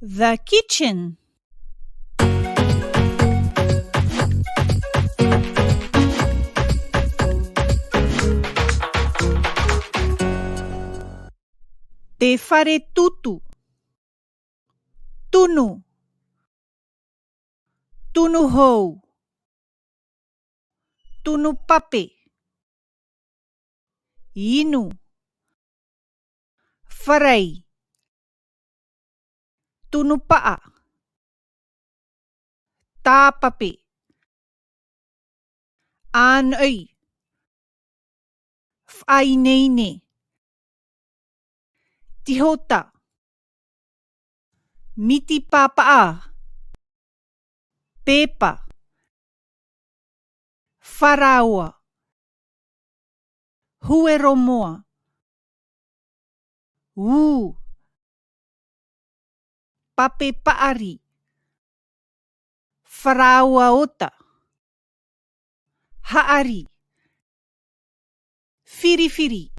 The kitchen. Te whare tutu. Tunu. Tunu hou. Tunu pape. Inu. Wharei. Tunu paa. Tāpape. Ānei. Whaineine. Tihota. Miti papaa. Pepa. Wharaua. Hueromoa. Pape paari. Wharaua ota. Haari. Firifiri.